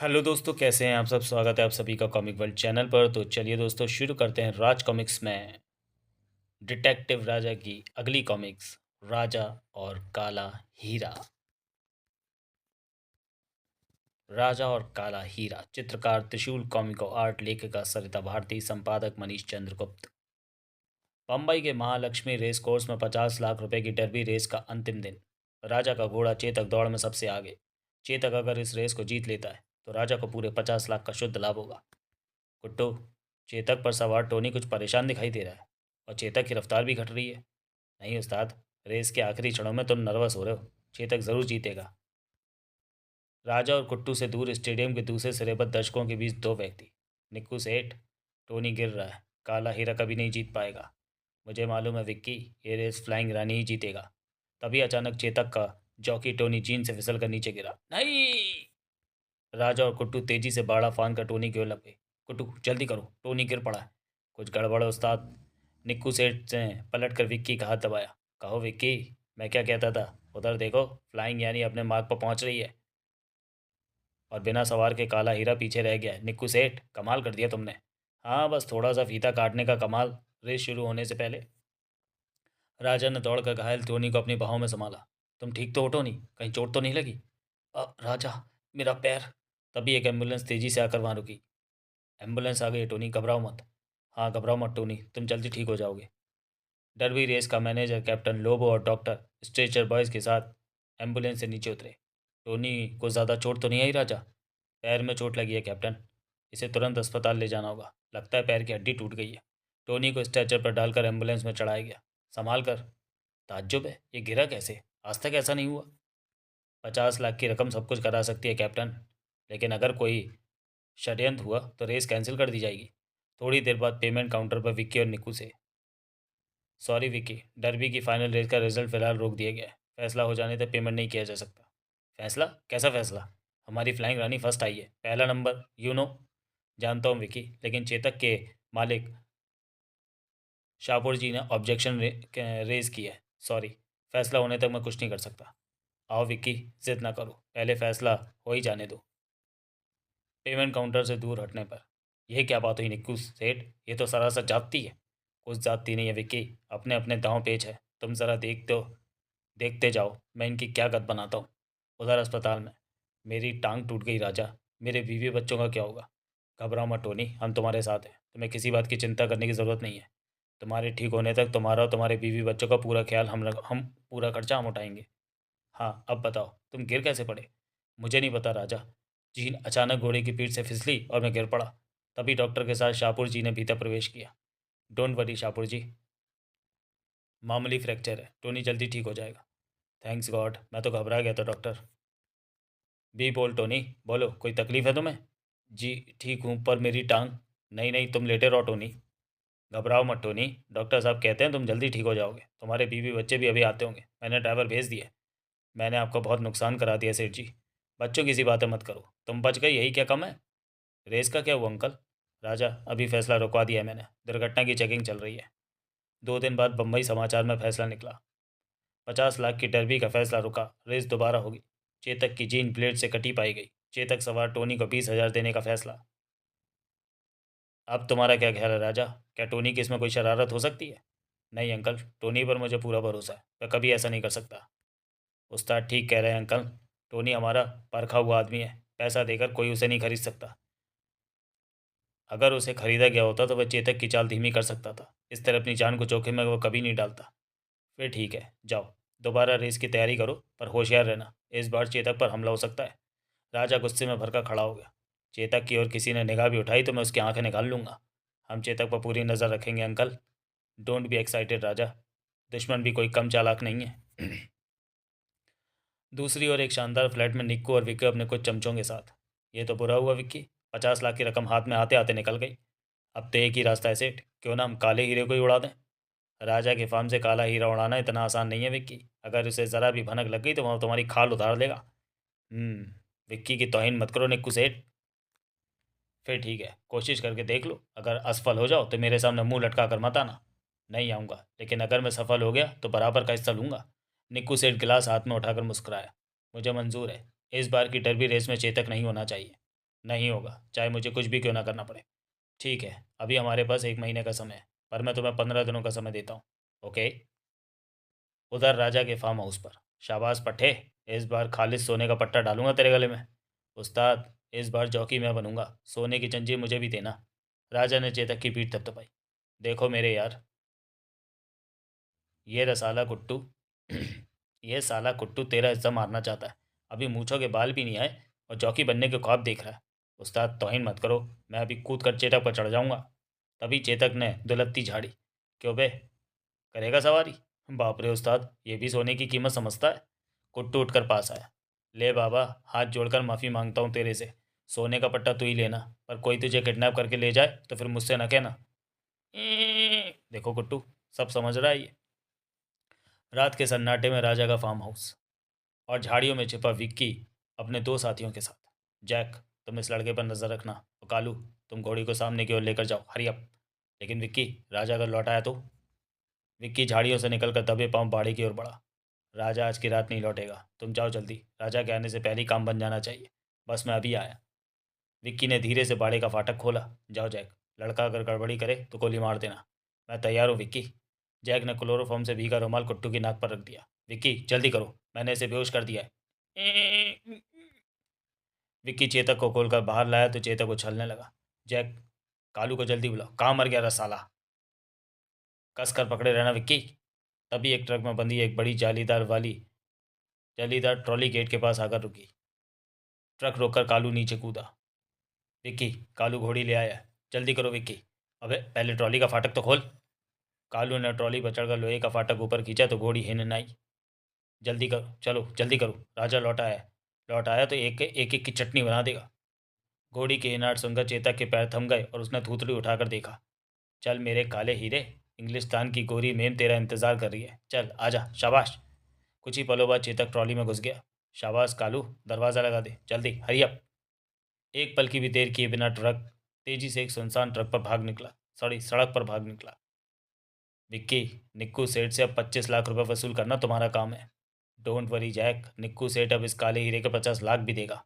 Hello दोस्तों, कैसे हैं आप सब। स्वागत है आप सभी का कॉमिक वर्ल्ड चैनल पर। तो चलिए दोस्तों, शुरू करते हैं राज कॉमिक्स में डिटेक्टिव राजा की अगली कॉमिक्स, राजा और काला हीरा। राजा और काला हीरा, चित्रकार त्रिशूल कॉमिको, आर्ट लेखिका सरिता भारती, संपादक मनीष चंद्रगुप्त। बम्बई के महालक्ष्मी रेस कोर्स में 50 लाख रुपए की डर्बी रेस का अंतिम दिन। राजा का घोड़ा चेतक दौड़ में सबसे आगे। चेतक अगर इस रेस को जीत लेता है तो राजा को पूरे 50 लाख का शुद्ध लाभ होगा। कुट्टू, चेतक पर सवार टोनी कुछ परेशान दिखाई दे रहा है और चेतक की रफ्तार भी घट रही है। नहीं उस्ताद, रेस के आखिरी क्षणों में तुम नर्वस हो रहे हो। चेतक ज़रूर जीतेगा। राजा और कुट्टू से दूर स्टेडियम के दूसरे सिरे पर दर्शकों के बीच दो व्यक्ति। निक्कू सेठ, टोनी गिर रहा है, काला हीरा कभी नहीं जीत पाएगा। मुझे मालूम है विक्की, ये रेस फ्लाइंग रानी ही जीतेगा। तभी अचानक चेतक का जॉकी टोनी जीन से फिसल कर नीचे गिरा। नहीं! राजा और कुट्टू तेजी से बाड़ा फांद कर टोनी की ओर लग गए। कुट्टू, जल्दी करो, टोनी गिर पड़ा है। कुछ गड़बड़ है उस्ताद। निक्कू सेठ ने पलट कर विक्की का हाथ दबाया। कहो विक्की, मैं क्या कहता था, उधर देखो, फ्लाइंग यानी अपने मार्ग पर पहुंच रही है। और बिना सवार के काला हीरा पीछे रह गया है। निक्कू सेठ, कमाल कर दिया तुमने। हाँ, बस थोड़ा सा फीता काटने का कमाल, रेस शुरू होने से पहले। राजा ने दौड़कर घायल टोनी को अपनी बाहों में संभाला। तुम ठीक तो हो टोनी? कहीं चोट तो नहीं लगी? राजा, मेरा पैर। तभी एक एम्बुलेंस तेजी से आकर वहां रुकी। एम्बुलेंस आ गई है टोनी, घबराओ मत। हाँ, घबराओ मत टोनी, तुम जल्दी ठीक हो जाओगे। डर्बी रेस का मैनेजर कैप्टन लोबो और डॉक्टर स्ट्रेचर बॉयज के साथ एम्बुलेंस से नीचे उतरे। टोनी को ज़्यादा चोट तो नहीं आई राजा? पैर में चोट लगी है कैप्टन, इसे तुरंत अस्पताल ले जाना होगा। लगता है पैर की हड्डी टूट गई है। टोनी को स्ट्रेचर पर डालकर एम्बुलेंस में चढ़ाया गया। संभाल कर। ताज्जुब है, ये गिरा कैसे? आज तक ऐसा नहीं हुआ। 50 लाख की रकम सब कुछ करा सकती है कैप्टन, लेकिन अगर कोई षड्यंत्र हुआ तो रेस कैंसिल कर दी जाएगी। थोड़ी देर बाद पेमेंट काउंटर पर विक्की और निक्कू से। सॉरी विक्की, डर्बी की फाइनल रेस का रिजल्ट फिलहाल रोक दिया गया है। फैसला हो जाने तक पेमेंट नहीं किया जा सकता। फैसला? कैसा फैसला? हमारी फ्लाइंग रानी फर्स्ट आई है, पहला नंबर, जानता हूँ विक्की, लेकिन चेतक के मालिक शाहपुर जी ने ऑब्जेक्शन रेज किया है। सॉरी, फैसला होने तक मैं कुछ नहीं कर सकता। आओ विक्की, जिद ना करो, पहले फैसला हो ही जाने दो। पेमेंट काउंटर से दूर हटने पर। यह क्या बात हुई निक्कू सेठ, ये तो सरासर जाती है। कुछ जाती नहीं है विक्की, अपने अपने दांव पेच है। तुम ज़रा देखते जाओ मैं इनकी क्या गत बनाता हूँ। उधर अस्पताल में मेरी टांग टूट गई राजा, मेरे बीवी बच्चों का क्या होगा? घबराओ मत टोनी, हम तुम्हारे साथ हैं, तुम्हें किसी बात की चिंता करने की ज़रूरत नहीं है। तुम्हारे ठीक होने तक तुम्हारा और तुम्हारे बीवी बच्चों का पूरा ख्याल हम पूरा खर्चा हम उठाएंगे। हाँ, अब बताओ तुम गिर कैसे पड़े? मुझे नहीं पता राजा, जीन अचानक घोड़े की पीठ से फिसली और मैं गिर पड़ा। तभी डॉक्टर के साथ शाहपुर जी ने भीतर प्रवेश किया। डोंट वरी शाहपुर जी, मामूली फ्रैक्चर है, टोनी जल्दी ठीक हो जाएगा। थैंक्स गॉड, मैं तो घबरा गया था डॉक्टर। बी बोल टोनी, बोलो, कोई तकलीफ है तुम्हें? जी ठीक हूँ, पर मेरी टांग। नहीं नहीं, तुम लेटे रहो टोनी, घबराओ मत टोनी। डॉक्टर साहब कहते हैं तुम जल्दी ठीक हो जाओगे। तुम्हारे बीवी बच्चे भी अभी आते होंगे, मैंने ड्राइवर भेज दिया। मैंने आपको बहुत नुकसान करा दिया सेठ जी। बच्चों की सी बातें मत करो, तुम बच गए यही क्या कम है। रेस का क्या हुआ अंकल? राजा, अभी फैसला रुकवा दिया है मैंने, दुर्घटना की चेकिंग चल रही है। 2 दिन बाद बम्बई समाचार में फैसला निकला। 50 लाख की डर्बी का फैसला रुका, रेस दोबारा होगी। चेतक की जीन ब्लेड से कटी पाई गई। चेतक सवार टोनी को 20,000 देने का फैसला। अब तुम्हारा क्या ख्याल है राजा, क्या टोनी की इसमें कोई शरारत हो सकती है? नहीं अंकल, टोनी पर मुझे पूरा भरोसा है, वह कभी ऐसा नहीं कर सकता। उस्ताद ठीक कह रहे हैं अंकल, टोनी हमारा परखा हुआ आदमी है, पैसा देकर कोई उसे नहीं खरीद सकता। अगर उसे खरीदा गया होता तो वह चेतक की चाल धीमी कर सकता था, इस तरह अपनी जान को जोखिम में वह कभी नहीं डालता। फिर ठीक है, जाओ दोबारा रेस की तैयारी करो, पर होशियार रहना, इस बार चेतक पर हमला हो सकता है। राजा गुस्से में भरकर खड़ा हो गया। चेतक की ओर किसी ने निगाह भी उठाई तो मैं उसकी आंखें निकाल लूंगा। हम चेतक पर पूरी नज़र रखेंगे अंकल। डोंट बी एक्साइटेड राजा, दुश्मन भी कोई कम चालाक नहीं है। दूसरी ओर एक शानदार फ्लैट में निक्को और विक्की अपने कुछ चमचों के साथ। ये तो बुरा हुआ विक्की, 50 लाख की रकम हाथ में आते आते निकल गई। अब तो एक ही रास्ता है सेठ, क्यों ना हम काले हीरे को ही उड़ा दें। राजा के फार्म से काला हीरा उड़ाना इतना आसान नहीं है विक्की, अगर उसे ज़रा भी भनक लग गई तो वह तुम्हारी खाल उतार देगा। हम्म। विक्की की तौहीन मत करो निक्कू सेठ। फिर ठीक है, कोशिश करके देख लो, अगर असफल हो जाओ तो मेरे सामने मुंह लटका कर मत आना। नहीं आऊँगा, लेकिन अगर मैं सफल हो गया तो बराबर का हिस्सा लूँगा। निक्कू सेठ गिलास हाथ में उठाकर मुस्कुराया। मुझे मंजूर है, इस बार की डर्बी रेस में चेतक नहीं होना चाहिए। नहीं होगा, चाहे मुझे कुछ भी क्यों ना करना पड़े। ठीक है, अभी हमारे पास 1 महीने का समय है, पर मैं तुम्हें 15 दिनों का समय देता हूँ। ओके। उधर राजा के फार्म हाउस पर। शाबाश पट्टे, इस बार खालिद सोने का पट्टा डालूंगा तेरे गले में। उस्ताद, इस बार जौकी मैं बनूंगा, सोने की जंजीर मुझे भी देना। राजा ने चेतक की पीठ थपथपाई। देखो मेरे यार, ये रसाला कुट्टू ये साला कुट्टू तेरा इज्जत मारना चाहता है। अभी मूछों के बाल भी नहीं आए और जौकी बनने के ख्वाब देख रहा है। उस्ताद तौहीन मत करो, मैं अभी कूद कर चेतक पर चढ़ जाऊंगा। तभी चेतक ने दुलत्ती झाड़ी। क्यों बे, करेगा सवारी? बाप रे उस्ताद, ये भी सोने की कीमत समझता है। कुट्टू उठकर पास आया। ले बाबा, हाथ जोड़कर माफ़ी मांगता हूँ तेरे से। सोने का पट्टा तू ही लेना, पर कोई तुझे किडनैप करके ले जाए तो फिर मुझसे न कहना। देखो कुट्टू, सब समझ रहा है ये। रात के सन्नाटे में राजा का फार्म हाउस और झाड़ियों में छिपा विक्की अपने 2 साथियों के साथ। जैक, तुम इस लड़के पर नजर रखना, और कालू, तुम घोड़ी को सामने की ओर लेकर जाओ, हरी अप। लेकिन विक्की, राजा अगर लौट आया तो? विक्की झाड़ियों से निकलकर दबे पांव बाड़ी की ओर बढ़ा। राजा आज की रात नहीं लौटेगा, तुम जाओ जल्दी, राजा के आने से पहले ही काम बन जाना चाहिए। बस मैं अभी आया। विक्की ने धीरे से बाड़े का फाटक खोला। जाओ जैक, लड़का अगर गड़बड़ी करे तो गोली मार देना। मैं तैयार हूँ विक्की। जैक ने क्लोरोफॉर्म से भीगा रुमाल कुट्टू की नाक पर रख दिया। विक्की जल्दी करो, मैंने इसे बेहोश कर दिया है। विक्की चेतक को खोलकर बाहर लाया तो चेतक उछलने लगा। जैक, कालू को जल्दी बुलाओ, कहाँ मर गया रसाला? कस कर पकड़े रहना विक्की। तभी एक ट्रक में बंधी एक बड़ी जालीदार ट्रॉली गेट के पास आकर रुकी। ट्रक रोककर कालू नीचे कूदा। विक्की, कालू घोड़ी ले आया है, जल्दी करो विक्की। अबे पहले ट्रॉली का फाटक तो खोल। कालू ने ट्रॉली पर चढ़कर लोहे का फाटक ऊपर खींचा तो घोड़ी हिन आई। जल्दी करो, चलो जल्दी करो, राजा लौट आया तो एक एक एक की चटनी बना देगा। घोड़ी के हिनाट सुनकर चेतक के पैर थम गए और उसने थूथड़ी उठाकर देखा। चल मेरे काले हीरे, इंग्लिस्तान की गोरी मेम तेरा इंतजार कर रही है, चल आजा, शाबाश। कुछ ही पलों बाद चेतक ट्रॉली में घुस गया। शाबाश कालू, दरवाज़ा लगा दे जल्दी, हरी अप। एक पल की भी देर किए बिना ट्रक तेजी से एक सुनसान ट्रक पर भाग निकला, सड़क पर भाग निकला। विक्की, निक्कू सेठ से अब 25 लाख रुपए वसूल करना तुम्हारा काम है। डोंट वरी जैक, निक्कू सेठ अब इस काले हीरे के 50 लाख भी देगा।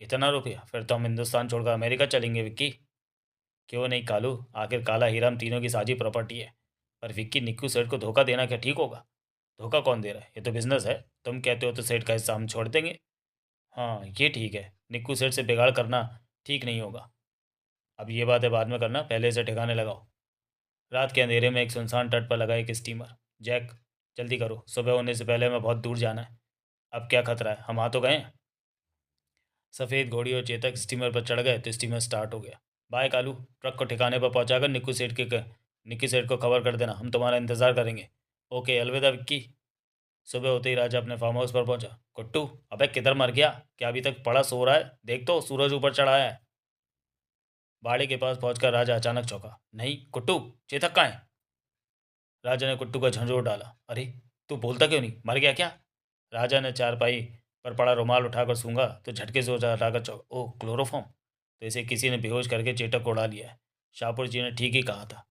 इतना रुपया? फिर तो हम हिंदुस्तान छोड़कर अमेरिका चलेंगे विक्की। क्यों नहीं कालू, आखिर काला हीरा हम तीनों की साझी प्रॉपर्टी है। पर विक्की, निक्कू सेठ को धोखा देना क्या ठीक होगा? धोखा कौन दे रहा है, ये तो बिजनेस है। तुम कहते हो तो सेठ का हिस्सा हम छोड़ देंगे। हाँ ये ठीक है, निक्कू सेठ से बिगाड़ करना ठीक नहीं होगा। अब ये बातें बाद में करना, पहले इसे ठिकाने लगाओ। रात के अंधेरे में एक सुनसान तट पर लगा एक स्टीमर। जैक जल्दी करो, सुबह होने से पहले हमें बहुत दूर जाना है। अब क्या खतरा है, हम आ तो गए हैं। सफ़ेद घोड़ी और चेतक स्टीमर पर चढ़ गए तो स्टीमर स्टार्ट हो गया। बाय कालू, ट्रक को ठिकाने पर पहुंचाकर निक्कू सेठ को खबर कर देना, हम तुम्हारा इंतज़ार करेंगे। ओके, अलविदा विक्की। सुबह होते ही राजा अपने फार्म हाउस पर पहुंचा। कुट्टू, अबे किधर मर गया? क्या अभी तक पड़ा सो रहा है? देख तो सूरज ऊपर चढ़ा है। बाड़े के पास पहुंचकर राजा अचानक चौंका। नहीं कुट्टू, चेतक कहाँ है? राजा ने कुट्टू का झंझोर डाला। अरे, तू बोलता क्यों नहीं, मर गया क्या? राजा ने चारपाई पर पड़ा रुमाल उठाकर सूंघा तो झटके से उसे हटाकर चौंका। ओह, क्लोरोफॉर्म, तो इसे किसी ने बेहोश करके चेतक को उड़ा लिया है। शाहपुर जी ने ठीक ही कहा था।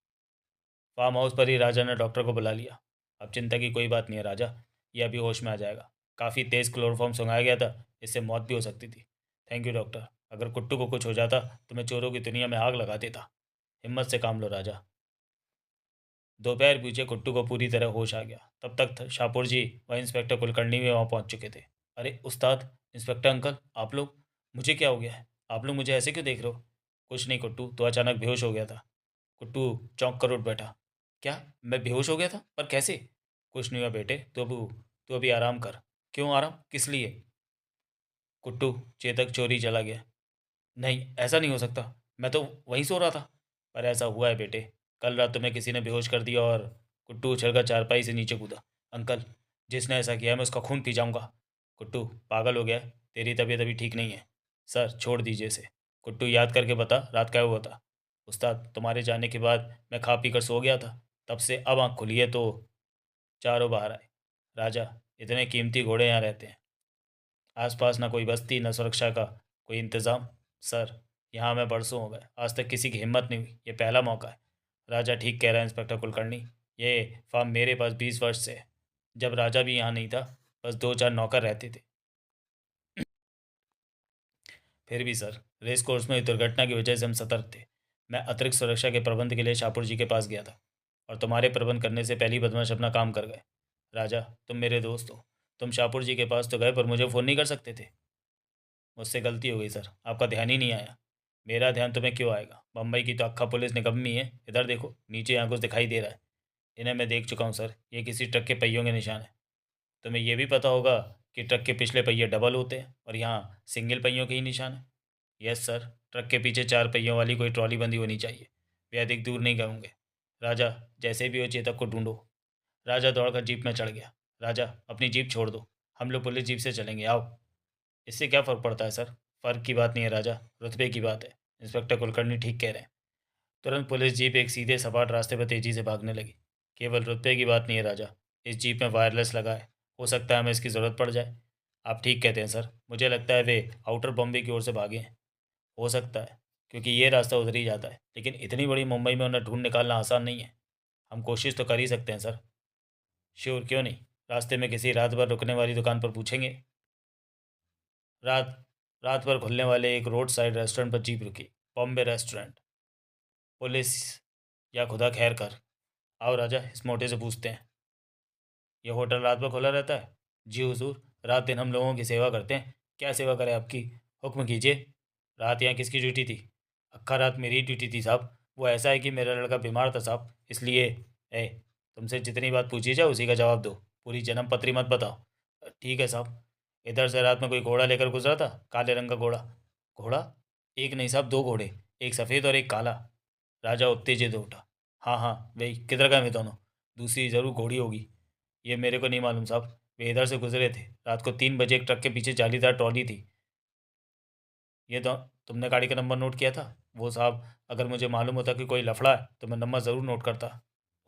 फार्म हाउस पर ही राजा ने डॉक्टर को बुला लिया। अब चिंता की कोई बात नहीं है राजा, ये अभी होश में आ जाएगा। काफ़ी तेज़ क्लोरोफॉर्म सुंघाया गया था, इससे मौत भी हो सकती थी। थैंक यू डॉक्टर, अगर कुट्टू को कुछ हो जाता तो मैं चोरों की दुनिया में आग लगा देता। हिम्मत से काम लो राजा। दोपहर बीचे कुट्टू को पूरी तरह होश आ गया। तब तक शाहपुर जी व इंस्पेक्टर कुलकर्णी भी वहाँ पहुँच चुके थे। अरे उस्ताद, इंस्पेक्टर अंकल, आप लोग, मुझे क्या हो गया है? आप लोग मुझे ऐसे क्यों देख रहे हो? कुछ नहीं कुट्टू, तो अचानक बेहोश हो गया था। कुट्टू चौंक कर उठ बैठा। क्या, मैं बेहोश हो गया था? पर कैसे? कुछ नहीं हुआ बेटे, तू अभी आराम कर। क्यों आराम, किस लिए? कुट्टू, चेतक चोरी चला गया। नहीं, ऐसा नहीं हो सकता, मैं तो वहीं सो रहा था। पर ऐसा हुआ है बेटे, कल रात तुम्हें किसी ने बेहोश कर दिया और कुट्टू उछलकर चारपाई से नीचे कूदा। अंकल, जिसने ऐसा किया है मैं उसका खून पी जाऊंगा। कुट्टू, पागल हो गया है? तेरी तबीयत अभी ठीक नहीं है। सर छोड़ दीजिए इसे। कुट्टू, याद करके बता, रात क्या हुआ था? उस्ताद, तुम्हारे जाने के बाद मैं खा पी कर सो गया था, तब से अब आँख खुली है तो चारों बाहर आए। राजा, इतने कीमती घोड़े यहाँ रहते हैं, आसपास ना कोई बस्ती, ना सुरक्षा का कोई इंतज़ाम। सर, यहाँ हमें बरसों हो गए, आज तक किसी की हिम्मत नहीं हुई, ये पहला मौका है। राजा ठीक कह रहा है इंस्पेक्टर कुलकर्णी, ये फार्म मेरे पास 20 वर्ष से है। जब राजा भी यहाँ नहीं था, बस 2-4 नौकर रहते थे। फिर भी सर, रेस कोर्स में हुई दुर्घटना की वजह से हम सतर्क थे। मैं अतिरिक्त सुरक्षा के प्रबंध के लिए शाहपुर जी के पास गया था और तुम्हारे प्रबंध करने से पहले ही बदमाश अपना काम कर गए। राजा, तुम मेरे दोस्त हो, तुम शाहपुर जी के पास तो गए पर मुझे फ़ोन नहीं कर सकते थे। मुझसे गलती हो गई सर, आपका ध्यान ही नहीं आया। मेरा ध्यान तुम्हें क्यों आएगा? बम्बई की तो अक्खा पुलिस निकम्मी है। इधर देखो, नीचे यहाँ कुछ दिखाई दे रहा है। इन्हें मैं देख चुका हूँ सर, ये किसी ट्रक के पहियों के निशान है। तुम्हें यह भी पता होगा कि ट्रक के पिछले पहिए डबल होते हैं और यहाँ सिंगल पहियों के ही निशान है। यस सर, ट्रक के पीछे 4 पहियों वाली कोई ट्रॉली बंधी होनी चाहिए। वे अधिक दूर नहीं गए होंगे। राजा, जैसे भी हो चेतक को ढूंढो। राजा दौड़कर जीप में चढ़ गया। राजा, अपनी जीप छोड़ दो, हम लोग पुलिस जीप से चलेंगे, आओ। इससे क्या फ़र्क पड़ता है सर? फ़र्क की बात नहीं है राजा, रुतबे की बात है। इंस्पेक्टर कुलकर्णी ठीक कह रहे हैं। तुरंत पुलिस जीप एक सीधे सपाट रास्ते पर तेज़ी से भागने लगी। केवल रुतबे की बात नहीं है राजा, इस जीप में वायरलेस लगा है। हो सकता है हमें इसकी ज़रूरत पड़ जाए। आप ठीक कहते हैं सर, मुझे लगता है वे आउटर बॉम्बे की ओर से भागे हैं। हो सकता है, क्योंकि ये रास्ता उधर ही जाता है, लेकिन इतनी बड़ी मुंबई में उन्हें ढूंढ निकालना आसान नहीं है। हम कोशिश तो कर ही सकते हैं सर। श्योर, क्यों नहीं। रास्ते में किसी रात भर रुकने वाली दुकान पर पूछेंगे। रात रात भर खुलने वाले एक रोड साइड रेस्टोरेंट पर जीप रुकी। बॉम्बे रेस्टोरेंट। पुलिस, या खुदा खैर कर। आओ राजा, इस मोटे से पूछते हैं, यह होटल रात भर खुला रहता है? जी हुजूर, रात दिन हम लोगों की सेवा करते हैं। क्या सेवा करें आपकी? हुक्म कीजिए। रात यहाँ किसकी ड्यूटी थी? अक्खा रात मेरी ड्यूटी थी साहब। वो ऐसा है कि मेरा लड़का बीमार था साहब, इसलिए। ए, तुमसे जितनी बात पूछी जाए उसी का जवाब दो, पूरी जन्म पत्री मत बताओ। ठीक है साहब। इधर से रात में कोई घोड़ा लेकर गुजरा था, काले रंग का घोड़ा। घोड़ा? एक नहीं साहब, 2 घोड़े, एक सफ़ेद और एक काला। राजा उत्तेजित हो उठा। हाँ हाँ, वही, किधर गए वे दोनों? दूसरी ज़रूर घोड़ी होगी। ये मेरे को नहीं मालूम साहब, वे इधर से गुजरे थे। रात को 3 बजे एक ट्रक के पीछे जालीदार ट्रॉली थी। ये तो तुमने गाड़ी का नंबर नोट किया था? वो साहब, अगर मुझे मालूम होता कि कोई लफड़ा है तो मैं नंबर ज़रूर नोट करता।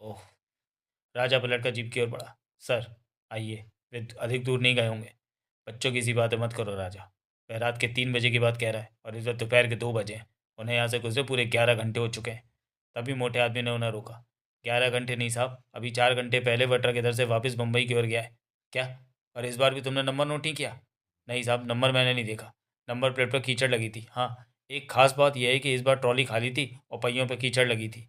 ओह। राजा पलट कर जीप की ओर बढ़ा। सर, आइए, वे अधिक दूर नहीं गए होंगे। बच्चों की सी बातें मत करो राजा। वह रात के 3 बजे की बात कह रहा है और इस वक्त दोपहर के 2 बजे हैं। उन्हें यहाँ से गुजरे पूरे 11 घंटे हो चुके हैं। तभी मोटे आदमी ने उन्हें रोका। 11 घंटे नहीं साहब, अभी 4 घंटे पहले वह ट्रक इधर से वापस मुंबई की ओर गया है। क्या? और इस बार भी तुमने नंबर नोट नहीं किया? नहीं साहब, नंबर मैंने नहीं देखा। नंबर प्लेट पर कीचड़ लगी थी। हाँ, एक खास बात यह है कि इस बार ट्रॉली खाली थी और पहियों पर कीचड़ लगी थी।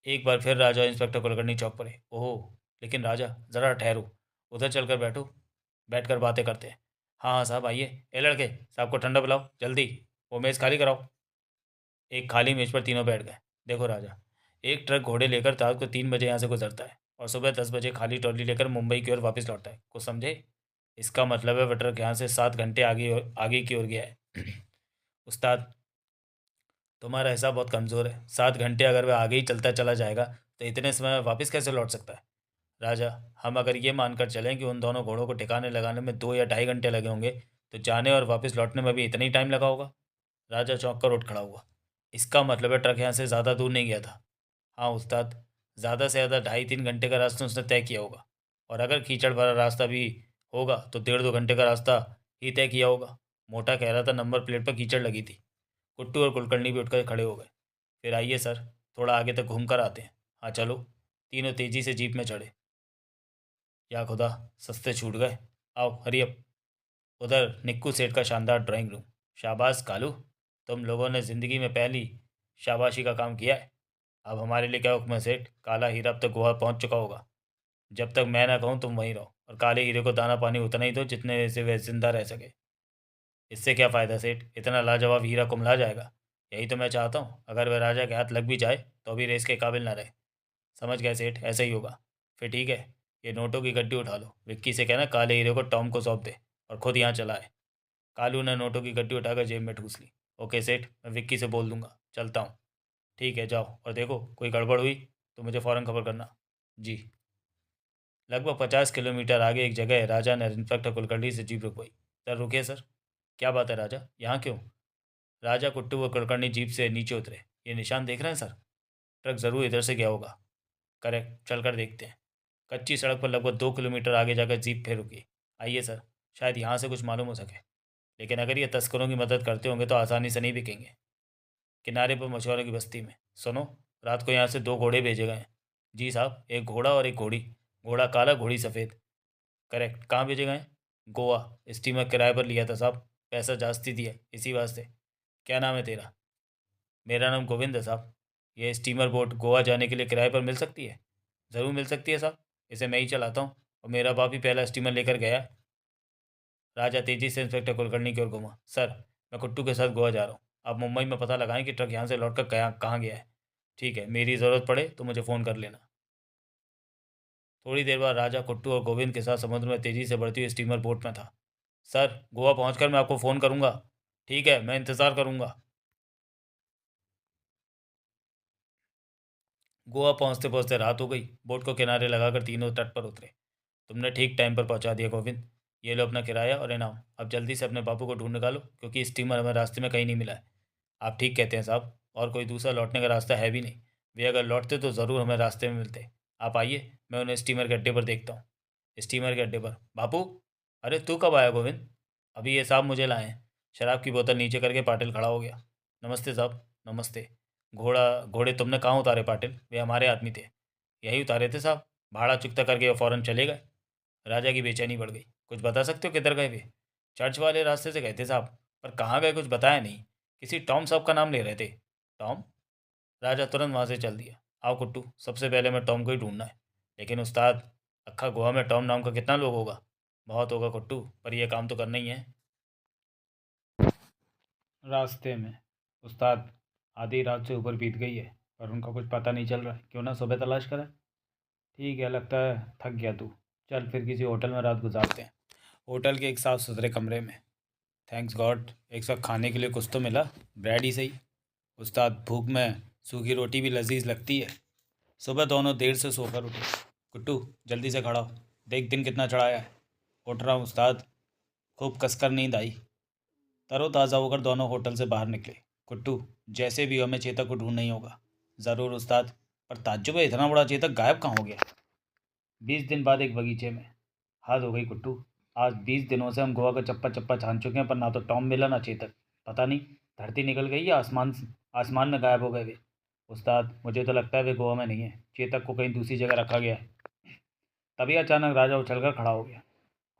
एक बार फिर राजा और इंस्पेक्टर कुलकर्णी चौक पड़े। ओह, लेकिन राजा, ज़रा ठहरो, उधर चलकर बैठो, बैठकर बातें करते हैं। हाँ हाँ साहब, आइए। ए लड़के, साहब को ठंडा पिलाओ जल्दी। वो मेज़ खाली कराओ। एक खाली मेज पर तीनों बैठ गए। देखो राजा, एक ट्रक घोड़े लेकर रात को 3 बजे यहाँ से गुजरता है और सुबह 10 बजे खाली ट्रॉली लेकर मुंबई की ओर वापस लौटता है, कुछ समझे? इसका मतलब है वह ट्रक यहाँ से 7 घंटे आगे आगे की ओर गया है। उस्ताद, तुम्हारा हिसाब बहुत कमज़ोर है। 7 घंटे अगर वह आगे ही चलता चला जाएगा तो इतने समय में वापस कैसे लौट सकता है? राजा, हम अगर ये मानकर चलें कि उन दोनों घोड़ों को ठिकाने लगाने में 2 या ढाई घंटे लगे होंगे, तो जाने और वापस लौटने में भी इतना ही टाइम लगा होगा। राजा चौंक कर उठ खड़ा हुआ। इसका मतलब है ट्रक यहाँ से ज़्यादा दूर नहीं गया था। हाँ उस्ताद, ज़्यादा से ज़्यादा 2.5-3 घंटे का रास्ता उसने तय किया होगा। और अगर कीचड़ भरा रास्ता भी होगा तो 1.5-2 घंटे का रास्ता ही तय किया होगा। मोटा कह रहा था नंबर प्लेट पर कीचड़ लगी थी। कुट्टू और कुलकर्णी भी उठकर खड़े हो गए। फिर आइए सर, थोड़ा आगे तक घूम कर आते हैं। हाँ चलो। तीनों तेज़ी से जीप में चढ़े। या खुदा, सस्ते छूट गए। आओ हरी अप। उधर निक्कू सेठ का शानदार ड्राइंग रूम। शाबाश कालू, तुम लोगों ने ज़िंदगी में पहली शाबाशी का काम किया है। अब हमारे लिए क्या हुक्म है सेठ? काला हीरा अब तक गोवा पहुंच चुका होगा। जब तक मैं ना कहूँ तुम वहीं रहो और काले हीरे को दाना पानी उतना ही दो जितने से वह जिंदा रह सके। इससे क्या फ़ायदा सेठ? इतना लाजवाब हीरा कुमला जाएगा। यही तो मैं चाहता हूँ, अगर वह राजा के हाथ लग भी जाए तो भी रेस के काबिल ना रहे। समझ गए सेठ, ऐसा ही होगा। फिर ठीक है, ये नोटों की गड्डी उठा लो। विक्की से कहना काले हीरे को टॉम को सौंप दे और खुद यहाँ चला आए। कालू ने नोटों की गड्डी उठाकर जेब में ठूस ली। ओके सेठ, मैं विक्की से बोल दूंगा, चलता हूँ। ठीक है, जाओ, और देखो कोई गड़बड़ हुई तो मुझे फ़ौरन खबर करना। जी। लगभग 50 किलोमीटर आगे एक जगह राजा ने इंस्पेक्टर कुलकर्णी से जीप रुकवाई। सर रुकिए सर। क्या बात है राजा, यहाँ क्यों? राजा, कुट्टू व कुलकर्णी जीप से नीचे उतरे। ये निशान देख रहे हैं सर? ट्रक ज़रूर इधर से गया होगा। करेक्ट, चल कर देखते हैं। कच्ची सड़क पर लगभग 2 किलोमीटर आगे जाकर जीप फिर रुकी। आइए सर, शायद यहाँ से कुछ मालूम हो सके। लेकिन अगर ये तस्करों की मदद करते होंगे तो आसानी से नहीं बिकेंगे। किनारे पर मछुआरों की बस्ती में। सुनो, रात को यहाँ से 2 घोड़े भेजे गए हैं। जी साहब, एक घोड़ा और एक घोड़ी। घोड़ा काला, घोड़ी सफ़ेद। करेक्ट, कहाँ भेजे गए हैं? गोवा। स्टीमर किराए पर लिया था साहब। पैसा जास्ती दिया इसी वास्ते। क्या नाम है तेरा? मेरा नाम गोविंद है साहब। ये स्टीमर बोट गोवा जाने के लिए किराए पर मिल सकती है? ज़रूर मिल सकती है साहब, इसे मैं ही चलाता हूँ और मेरा बाप ही पहला स्टीमर लेकर गया है। राजा तेजी से इंस्पेक्टर कुलकर्णी की ओर घूमा। सर, मैं कुट्टू के साथ गोवा जा रहा हूँ। आप मुंबई में पता लगाएं कि ट्रक यहाँ से लौट कर कहाँ गया है। ठीक है, मेरी ज़रूरत पड़े तो मुझे फ़ोन कर लेना। थोड़ी देर बाद राजा कुट्टू और गोविंद के साथ समुद्र में तेज़ी से बढ़ती हुई स्टीमर बोट में था। सर, गोवा पहुँचकर मैं आपको फ़ोन करूँगा। ठीक है, मैं इंतज़ार करूँगा। गोवा पहुँचते पहुँचते रात हो गई। बोट को किनारे लगाकर तीनों तट पर उतरे। तुमने ठीक टाइम पर पहुँचा दिया गोविंद। ये लो अपना किराया और इनाम। अब जल्दी से अपने बापू को ढूंढ निकालो, क्योंकि स्टीमर हमें रास्ते में कहीं नहीं मिला है। आप ठीक कहते हैं साहब, और कोई दूसरा लौटने का रास्ता है भी नहीं। वे अगर लौटते तो ज़रूर हमें रास्ते में मिलते। आप आइए, मैं उन्हें स्टीमर के अड्डे पर देखता हूँ। स्टीमर के अड्डे पर बापू। अरे तू कब आया गोविंद? अभी ये साहब मुझे लाए हैं। शराब की बोतल नीचे करके पाटिल खड़ा हो गया। नमस्ते साहब। नमस्ते। घोड़े तुमने कहाँ उतारे पाटिल? वे हमारे आदमी थे। यही उतारे थे साहब। भाड़ा चुकता करके वो फ़ौरन चले गए। राजा की बेचैनी बढ़ गई। कुछ बता सकते हो किधर गए वे? चर्च वाले रास्ते से गए थे साहब, पर कहाँ गए कुछ बताया नहीं। किसी टॉम साहब का नाम ले रहे थे। टॉम? राजा तुरंत वहाँ से चल दिया। आओ कुट्टू, सबसे पहले मैं टॉम को ही ढूंढना है। लेकिन उस्ताद, अक्खा गोवा में टॉम नाम का कितना लोग होगा? बहुत होगा कुट्टू, पर यह काम तो करना ही है। रास्ते में उस्ताद, आधी रात से ऊपर बीत गई है, पर उनका कुछ पता नहीं चल रहा है। क्यों ना सुबह तलाश करें? ठीक है, लगता है थक गया तू। चल फिर किसी होटल में रात गुजारते हैं। होटल के एक साफ़ सुथरे कमरे में। थैंक्स गॉड, एक साथ खाने के लिए कुछ तो मिला। ब्रेड ही सही। उस्ताद, भूख में सूखी रोटी भी लजीज लगती है। सुबह दोनों देर से सोकर उठे। कुट्टू, जल्दी से खड़ा हो, देख दिन कितना चढ़ाया है। उठ रहा हूँ उस्ताद। खूब कसकर नींद आई। तरोताज़ा होकर दोनों होटल से बाहर निकले। कुट्टू, जैसे भी हो हमें चेतक को ढूंढना ही होगा। ज़रूर उस्ताद, पर ताज्जुब है, इतना बड़ा चेतक गायब कहाँ हो गया? 20 दिन बाद एक बगीचे में। हद हो गई कुट्टू, आज 20 दिनों से हम गोवा का चप्पा चप्पा छान चुके हैं, पर ना तो टॉम मिला ना चेतक। पता नहीं धरती निकल गई या आसमान में गायब हो गए वे। उस्ताद, मुझे तो लगता है वे गोवा में नहीं है। चेतक को कहीं दूसरी जगह रखा गया है। तभी अचानक राजा उछलकर खड़ा हो गया।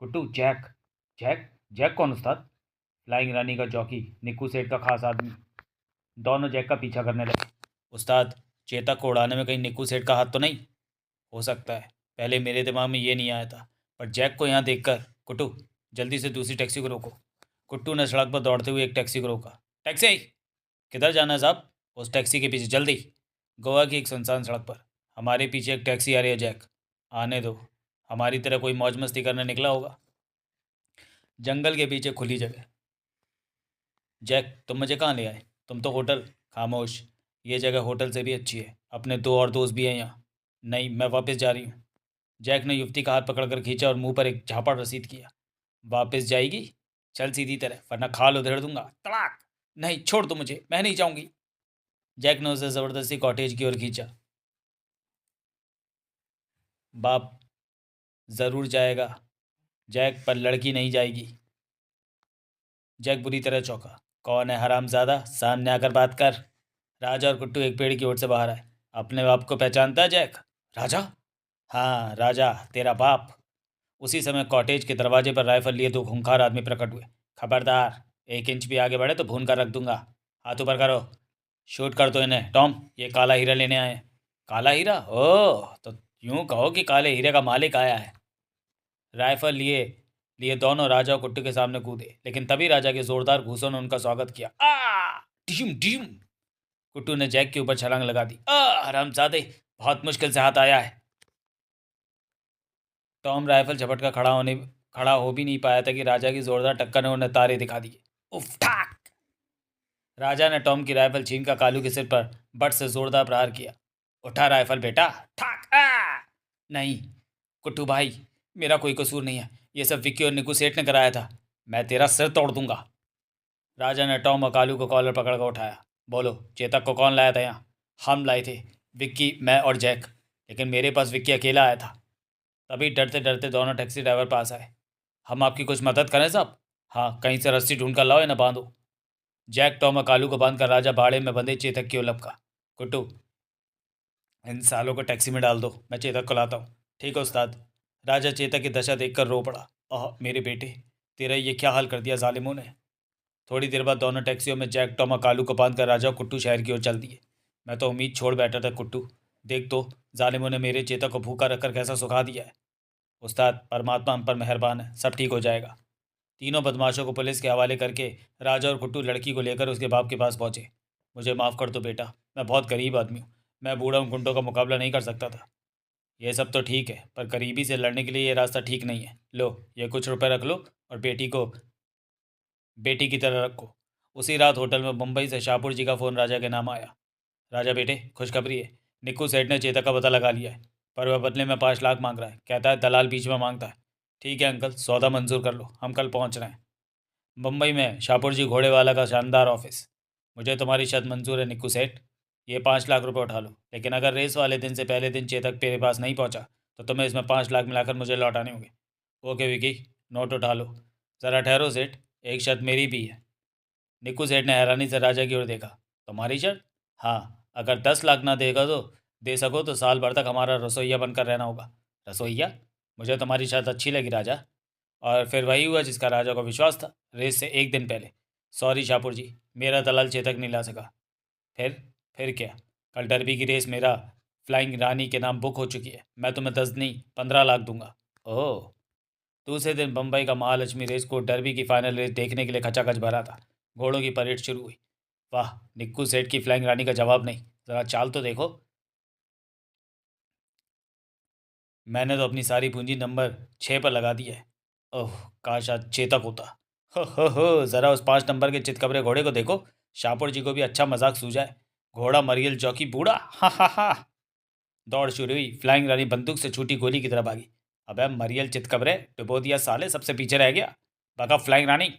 कुट्टू, जैक। जैक? जैक कौन उस्ताद? फ्लाइंग रानी का जॉकी, निक्कू सेठ का खास आदमी। दोनों जैक का पीछा करने लगे। उस्ताद, चेतक को उड़ाने में कहीं निक्कू सेठ का हाथ तो नहीं? हो सकता है, पहले मेरे दिमाग में ये नहीं आया था, पर जैक को यहाँ देखकर। कुट्टू, जल्दी से दूसरी टैक्सी को रोको। कुट्टू ने सड़क पर दौड़ते हुए एक टैक्सी को रोका। टैक्सी! किधर जाना है साहब? उस टैक्सी के पीछे, जल्दी। गोवा की एक सुनसान सड़क पर हमारे पीछे एक टैक्सी आ रही है जैक। आने दो, हमारी तरह कोई मौज मस्ती करने निकला होगा। जंगल के पीछे खुली जगह। जैक, तुम मुझे कहाँ ले आए? तुम तो होटल। खामोश, ये जगह होटल से भी अच्छी है। अपने दो और दोस्त भी हैं यहाँ। नहीं, मैं वापस जा रही हूँ। जैक ने युवती का हाथ पकड़कर खींचा और मुंह पर एक झापड़ रसीद किया। वापस जाएगी? चल सीधी तरह, वरना खाल उधेड़ दूंगा। तड़ाक! नहीं, छोड़ दो मुझे, मैं नहीं जाऊंगी। जैक ने उसे ज़बरदस्ती कॉटेज की ओर खींचा। बाप ज़रूर जाएगा जैक, पर लड़की नहीं जाएगी। जैक बुरी तरह चौंका। कौन है हरामजादा? सामने आकर बात कर। राजा और कुट्टू एक पेड़ की ओर से बाहर आए। अपने बाप को पहचानता है जैक? राजा? हाँ, राजा, तेरा बाप। उसी समय कॉटेज के दरवाजे पर राइफल लिए दो खूंखार आदमी प्रकट हुए। खबरदार, 1 इंच भी आगे बढ़े तो भून कर रख दूंगा। हाथ ऊपर करो। शूट कर दो इन्हें। टॉम, ये काला हीरा लेने आए हैं। काला हीरा? ओह, तो यूं कहो कि काले हीरे का मालिक आया है। राइफल लिए लिए दोनों राजा और कुट्टू के सामने कूदे, लेकिन तभी राजा के जोरदार घूंसों ने उनका स्वागत किया। आ डिम डिम! कुट्टू ने जैक के ऊपर छलांग लगा दी। हरामजादे, बहुत मुश्किल से हाथ आया है। टॉम राइफल झपट कर खड़ा हो भी नहीं पाया था कि राजा की जोरदार टक्कर ने उन्हें तारे दिखा दिए। उफ! ठाक! राजा ने टॉम की राइफल छीनकर कालू के सिर पर बट से जोरदार प्रहार किया। उठा राइफल बेटा। ठाक! नहीं कुट्टू भाई, मेरा कोई कसूर नहीं है। ये सब विक्की और निकू सेठ ने कराया था। मैं तेरा सिर तोड़ दूंगा। राजा ने टॉम और कालू को कॉलर पकड़कर उठाया। बोलो, चेतक को कौन लाया था यहाँ? हम लाए थे, विक्की, मैं और जैक। लेकिन मेरे पास विक्की अकेला आया था। तभी डरते डरते दोनों टैक्सी ड्राइवर पास आए। हम आपकी कुछ मदद करें साहब? हाँ, कहीं से रस्सी ढूंढ कर लाओ, ना बांधो। जैक, टॉम और कालू को बांधकर राजा भाड़े में बंधे चेतक की ओर लपका। कुट्टू, इन सालों को टैक्सी में डाल दो, मैं चेतक को लाता हूँ। ठीक है उस्ताद। राजा चेतक की दशा देखकर रो पड़ा। मेरे बेटे, तेरा ये क्या हाल कर दिया जालिमों ने। थोड़ी देर बाद दोनों टैक्सियों में जैक, टॉम और कालू को बांध कर राजा और कुट्टू शहर की ओर चल दिए। मैं तो उम्मीद छोड़ बैठा था कुट्टू, देख तो जालिमों ने मेरे चेता को भूखा रखकर कैसा सुखा दिया है। उस्ताद, परमात्मा हम पर मेहरबान है, सब ठीक हो जाएगा। तीनों बदमाशों को पुलिस के हवाले करके राजा और कुट्टू लड़की को लेकर उसके बाप के पास पहुंचे। मुझे माफ़ कर दो बेटा, मैं बहुत गरीब आदमी हूँ, मैं बूढ़ा उन गुंडों का मुकाबला नहीं कर सकता था। ये सब तो ठीक है, पर गरीबी से लड़ने के लिए ये रास्ता ठीक नहीं है। लो, ये कुछ रुपए रख लो और बेटी को बेटी की तरह रखो। उसी रात होटल में मुंबई से शाहपुर जी का फ़ोन राजा के नाम आया। राजा बेटे, खुशखबरी है, निक्कू सेठ ने चेतक का पता लगा लिया है, पर वह बदले में 5 लाख मांग रहा है। कहता है दलाल बीच में मांगता है। ठीक है अंकल, सौदा मंजूर कर लो, हम कल पहुंच रहे हैं। मुंबई में शाहपुर जी घोड़ेवाला का शानदार ऑफिस। मुझे तुम्हारी शर्त मंजूर है निक्कू सेठ, ये 5 लाख रुपए उठा लो, लेकिन अगर रेस वाले दिन से पहले दिन चेतक मेरे पास नहीं पहुंचा तो तुम्हें इसमें 5 लाख मिलाकर मुझे लौटाने होंगे। ओके विकी, नोट उठा लो। ज़रा ठहरो सेठ, एक शर्त मेरी भी है। निक्कू सेठ ने हैरानी से राजा की ओर देखा। तुम्हारी शर्त? हाँ, अगर 10 लाख ना देगा तो दे सको तो साल भर तक हमारा रसोइया बनकर रहना होगा। रसोइया? मुझे तुम्हारी शर्त अच्छी लगी राजा। और फिर वही हुआ जिसका राजा को विश्वास था, रेस से एक दिन पहले। सॉरी शाहपुर जी, मेरा दलाल चेतक नहीं ला सका। फिर फिर क्या? कल डर्बी की रेस मेरा फ्लाइंग रानी के नाम बुक हो चुकी है, मैं तुम्हें 10 नहीं 15 लाख दूंगा। ओह। दूसरे दिन बम्बई का महालक्ष्मी रेस को डर्बी की फाइनल रेस देखने के लिए खचाखच भरा था। घोड़ों की परेड शुरू हुई। वाह, निक्कू सेठ की फ्लाइंग रानी का जवाब नहीं, ज़रा चाल तो देखो। मैंने तो अपनी सारी पूंजी नंबर 6 पर लगा दी है। ओह, काश आज चेतक होता। हो, ज़रा उस 5 नंबर के चितकबरे घोड़े को देखो, शाहपुर जी को भी अच्छा मजाक सूझा है। घोड़ा मरियल जॉकी बूढ़ा, हा हा हा। दौड़ शुरू हुई, फ्लाइंग रानी बंदूक से छूटी गोली की तरह भागी। अबे मरियल चितकबरे, डुबो दिया साले, सबसे पीछे रह गया। भागा फ्लाइंग रानी।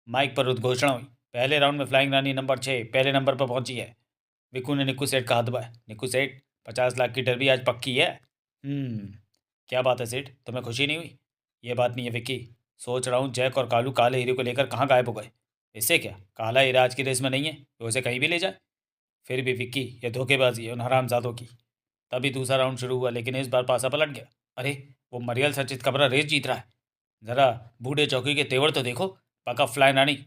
माइक पर उद्घोषणा हुई। पहले राउंड में फ्लाइंग रानी नंबर 6 पहले नंबर पर पहुंची है। विक्कू ने निक्कू सेठ का हाथ दबाया। निक्कू सेठ, 50 लाख की डर्बी आज पक्की है। क्या बात है सेठ, तुम्हें खुशी नहीं हुई? ये बात नहीं है विक्की, सोच रहा हूँ जैक और कालू काले हीरे को लेकर कहाँ गायब हो गए। इससे क्या, काला हीरा आज की रेस में नहीं है तो उसे कहीं भी ले जाए। फिर भी विक्की, ये धोखेबाजी है उन हरामजादों की। तभी दूसरा राउंड शुरू हुआ, लेकिन इस बार पासा पलट गया। अरे, वो मरियल सचित कबरा रेस जीत रहा है। ज़रा बूढ़े चौकी के तेवर तो देखो, पका फ्लाई रानी।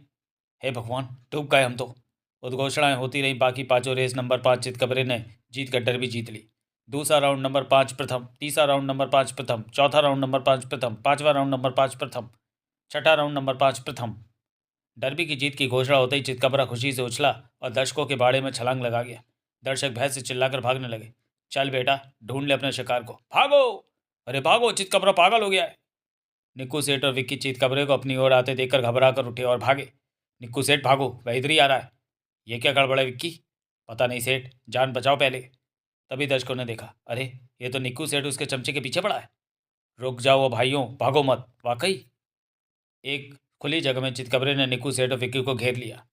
हे भगवान, डूब गए हम तो। उद्घोषणाएं होती रहीं। बाकी पांचों रेस नंबर 5 चितकबरे ने जीत कर डर्बी जीत ली। दूसरा राउंड नंबर 5 प्रथम, तीसरा राउंड नंबर 5 प्रथम, चौथा राउंड नंबर 5 प्रथम, पांचवा राउंड नंबर 5 प्रथम, छठा राउंड नंबर 5 प्रथम। डर्बी की जीत की घोषणा होते ही चितकबरा खुशी से उछला और दर्शकों के बाड़े में छलांग लगा गया। दर्शक भय से चिल्लाकर भागने लगे। चल बेटा, ढूंढ ले अपने शिकार को, भागो। अरे भागो, चितकबरा पागल हो गया है। निक्कू सेठ और विक्की चितकबरे को अपनी ओर आते देखकर घबरा कर उठे और भागे। निक्कू सेठ भागो, वह इधर ही आ रहा है। ये क्या गड़बड़ है विक्की? पता नहीं सेठ, जान बचाओ पहले। तभी दर्शकों ने देखा, अरे ये तो निक्कू सेठ उसके चमचे के पीछे पड़ा है। रुक जाओ भाइयों, भागो मत। वाकई एक खुली जगह में चितकबरे ने निक्कू सेठ और विक्की को घेर लिया।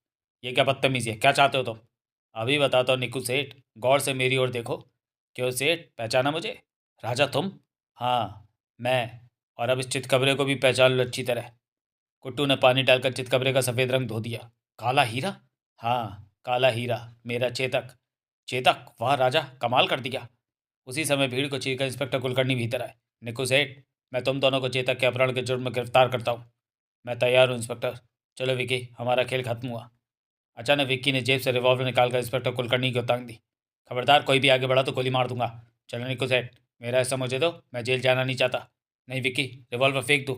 ये क्या बदतमीजी है, क्या चाहते हो तुम? अभी बताता हूँ निक्कू सेठ, गौर से मेरी ओर देखो। क्यों सेठ, पहचाना मुझे? राजा तुम? हाँ, मैं। और अब इस चितकबरे को भी पहचान लो अच्छी तरह। कुट्टू ने पानी डालकर चितकबरे का सफ़ेद रंग धो दिया। काला हीरा? हाँ, काला हीरा, मेरा चेतक। चेतक? वाह राजा, कमाल कर दिया। उसी समय भीड़ को चीरकर इंस्पेक्टर कुलकर्णी भीतर आए। निक्कू सेठ, मैं तुम दोनों को चेतक के अपहरण के जुर्म में गिरफ्तार करता हूँ। मैं तैयार हूँ इंस्पेक्टर। चलो विकी, हमारा खेल खत्म हुआ। अचानक विक्की ने जेब से रिवॉल्वर निकालकर इंस्पेक्टर कुलकर्णी को तांग दी। खबरदार, कोई भी आगे बढ़ा तो गोली मार दूंगा। चलो निक्कू सेठ, मेरा हिस्सा मुझे दो, मैं जेल जाना नहीं चाहता। नहीं विक्की, रिवॉल्वर फेंक दो।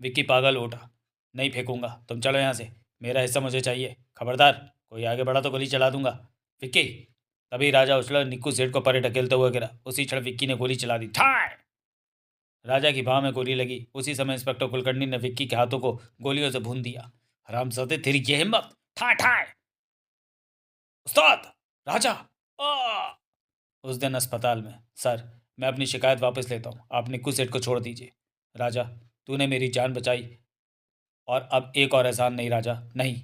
विक्की पागल उठा। नहीं फेंकूंगा, तुम चलो यहाँ से, मेरा हिस्सा मुझे चाहिए। खबरदार, कोई आगे बढ़ा तो गोली चला दूंगा। विक्की। तभी राजा उछला निक्कू सेठ को परे ढकेलते हुए गिरा। उसी क्षण विक्की ने गोली चला दी। ठाय! राजा की बाह में गोली लगी। उसी समय इंस्पेक्टर कुलकर्णी ने विक्की के हाथों को गोलियों से भून दिया। हरामजादे, तेरी ये हिम्मत! ठाय ठाय! उस्ताद! राजा! आ! उस दिन अस्पताल में, सर, मैं अपनी शिकायत वापस लेता हूँ, आप निक्कू सेठ को छोड़ दीजिए। राजा, तूने मेरी जान बचाई और अब एक और एहसान नहीं राजा, नहीं।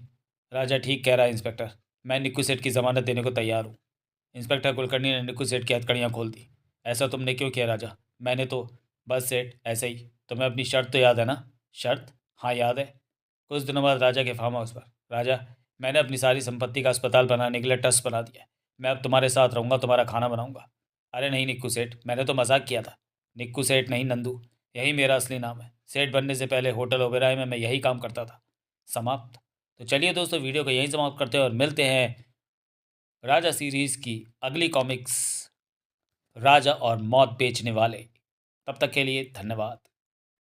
राजा ठीक कह रहा है इंस्पेक्टर, मैं निक्कू सेठ की ज़मानत देने को तैयार हूँ। इंस्पेक्टर कुलकर्णी ने निक्कू सेठ की हथकड़ियाँ खोल दी। ऐसा तुमने क्यों किया राजा? मैंने तो बस सेठ, ऐसे ही। तुम्हें अपनी शर्त तो याद है ना? शर्त? हाँ याद है। कुछ दिनों बाद राजा के फार्म हाउस पर, राजा, मैंने अपनी सारी संपत्ति का अस्पताल बनाने के लिए ट्रस्ट बना दिया है। मैं अब तुम्हारे साथ रहूँगा, तुम्हारा खाना बनाऊँगा। अरे नहीं निक्कू सेठ, मैंने तो मजाक किया था। निक्कू सेठ नहीं, नंदू, यही मेरा असली नाम है। सेठ बनने से पहले होटल ओबेराय में मैं यही काम करता था। समाप्त। तो चलिए दोस्तों, वीडियो को यहीं समाप्त करते हैं और मिलते हैं राजा सीरीज़ की अगली कॉमिक्स, राजा और मौत बेचने वाले। तब तक के लिए धन्यवाद।